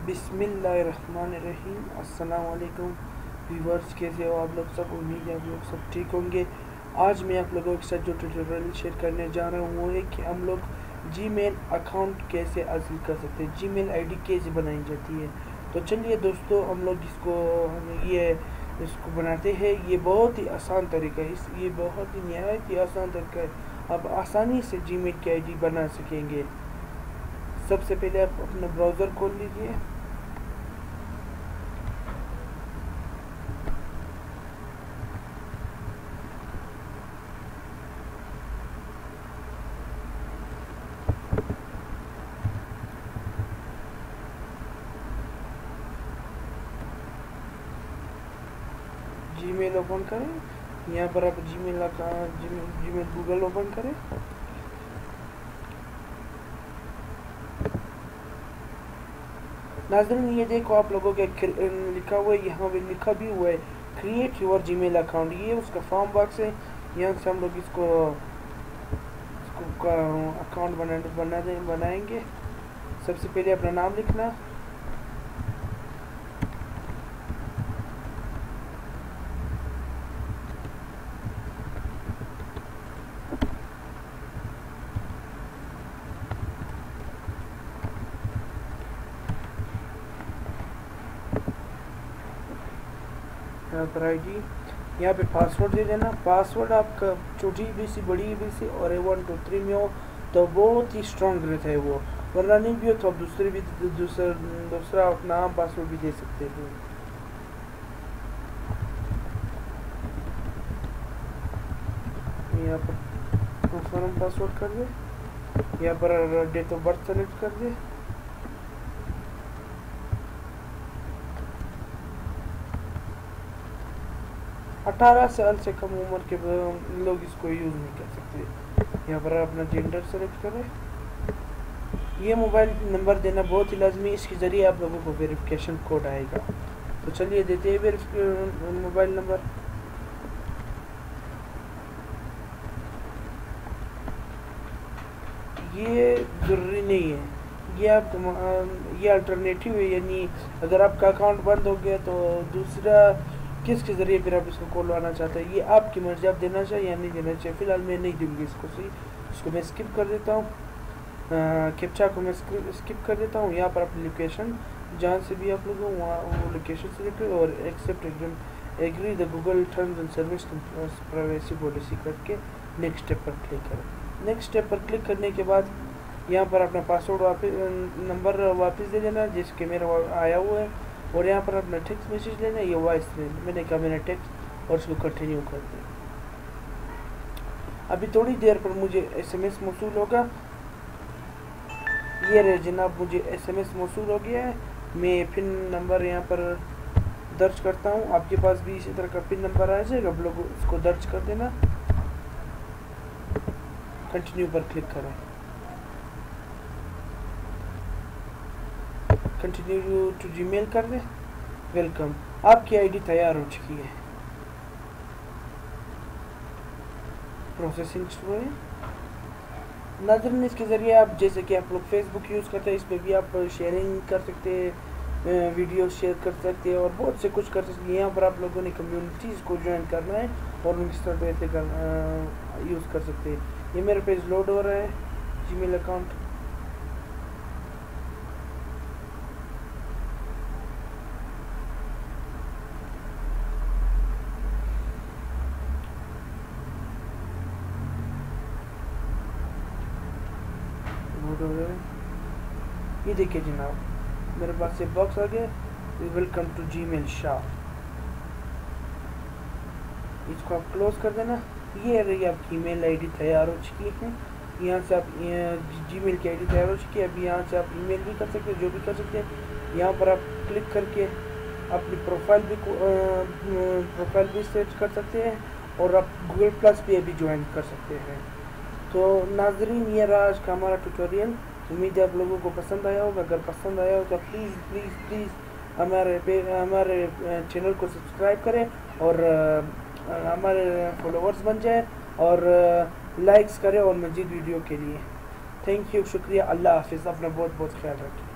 बिस्मिल्लाहिर्रहमानिर्रहीम। अस्सलाम वालेकुम व्यूवर्स, कैसे हो आप लोग सब? उम्मीद है आप लोग सब ठीक होंगे। आज मैं आप लोगों के साथ जो ट्यूटोरियल शेयर करने जा रहा हूँ वो है कि हम लोग जीमेल अकाउंट कैसे हासिल कर सकते हैं, जीमेल आईडी कैसे बनाई जाती है। तो चलिए दोस्तों, हम लोग इसको बनाते हैं। ये बहुत ही आसान तरीका है, ये बहुत ही नहायत ही आसान तरीका है। आप आसानी से जीमेल की आईडी बना सकेंगे। सबसे पहले आप अपना ब्राउज़र खोल लीजिए। जीमेल ओपन करें, यहाँ पर आप जीमेल गूगल ओपन करें। नाज़रीन, ये देखो आप लोगों के लिखा हुआ है, यहाँ पे लिखा भी हुआ है क्रिएट योर जीमेल अकाउंट। ये उसका फॉर्म बॉक्स है, यहाँ से हम लोग इसको अकाउंट बनाएंगे। सबसे पहले अपना नाम लिखना, यहाँ पर आईडी, यहाँ पे पासवर्ड दे देना। पासवर्ड आपका छोटी बी सी बड़ी बी सी और 1 2 3 में हो तो बहुत ही स्ट्रॉन्ग रहता है वो, वरना नहीं भी हो तो आप दूसरा अपना नाम पासवर्ड भी दे सकते हैं। यहाँ पर कंफर्म पासवर्ड कर दे, यहाँ पर डेट ऑफ बर्थ सेलेक्ट कर दे। अठारह साल से कम उम्र के लोग इसको यूज़ नहीं कर सकते। यहाँ पर अपना जेंडर सेलेक्ट करें। ये मोबाइल नंबर देना बहुत ही लाजमी, इसके ज़रिए आप लोगों को वेरिफिकेशन कोड आएगा। तो चलिए देते हैं मोबाइल नंबर। ये ज़रूरी नहीं है, ये अल्टरनेटिव है, यानी अगर आपका अकाउंट बंद हो गया तो दूसरा किसके ज़रिए फिर आप इसको खोलवाना चाहते हैं, ये आपकी मर्जी, आप देना चाहिए या नहीं देना चाहिए। फ़िलहाल मैं नहीं दूँगी इसको, सही इसको मैं स्किप कर देता हूँ। कैप्चा को मैं स्किप कर देता हूँ। यहाँ पर अपनी लोकेशन जहाँ से भी आप लोग वहाँ वो लोकेशन सेलेक्ट करें और accept agree the Google terms and service privacy policy करके नेक्स्ट स्टेप पर क्लिक करें। नेक्स्ट स्टेप पर क्लिक करने के बाद यहाँ पर अपना पासवर्ड नंबर वापस दे देना जिसके मेरा आया हुआ है, और यहाँ पर अपना टेक्स्ट मैसेज लेना। ये वॉइस मैंने कहा मैंने टेक्स्ट, और इसको कंटिन्यू कर दें। अभी थोड़ी देर पर मुझे SMS मौसूल होगा। ये रहे जनाब, मुझे SMS मौसूल हो गया है। मैं पिन नंबर यहाँ पर दर्ज करता हूँ, आपके पास भी इसी तरह का पिन नंबर आ जाएगा, आप लोग उसको दर्ज कर देना। कंटिन्यू पर क्लिक करें। कंटिन्यू टू जीमेल कर दें। वेलकम, आपकी आईडी तैयार हो चुकी है। प्रोसेसिंग शुरू है। नाज़रीन, इसके ज़रिए आप जैसे कि आप लोग फेसबुक यूज़ करते हैं, इस पर भी आप शेयरिंग कर सकते हैं, वीडियो शेयर कर सकते हैं और बहुत से कुछ कर सकते हैं। यहाँ पर आप लोगों ने कम्युनिटीज़ को ज्वाइन करना है और उनकी तरह ऐसे यूज़ कर सकते हैं। ये मेरे पेज लोड हो रहा है, जीमेल अकाउंट। ये देखिए जनाब, मेरे पास एक बॉक्स आ गया, वेलकम टू जीमेल शॉप। इसको आप क्लोज कर देना। ये रही आपकी ईमेल आईडी तैयार हो चुकी है। यहाँ से आप जीमेल की आईडी तैयार हो चुकी है। अभी यहाँ से आप ईमेल भी कर सकते हैं, जो भी कर सकते हैं। यहाँ पर आप क्लिक करके अपनी प्रोफाइल भी सेट कर सकते हैं और आप गूगल प्लस पे भी ज्वाइन कर सकते हैं। तो नाजरीन, ये रहा आज का हमारा ट्यूटोरियल। उम्मीद है आप लोगों को पसंद आया होगा। अगर पसंद आया हो तो प्लीज़ प्लीज़ प्लीज़ हमारे चैनल को सब्सक्राइब करें और हमारे फॉलोअर्स बन जाए और लाइक्स करें और मज़ीद वीडियो के लिए। थैंक यू, शुक्रिया, अल्लाह हाफिज़। अपना बहुत बहुत ख्याल रखें।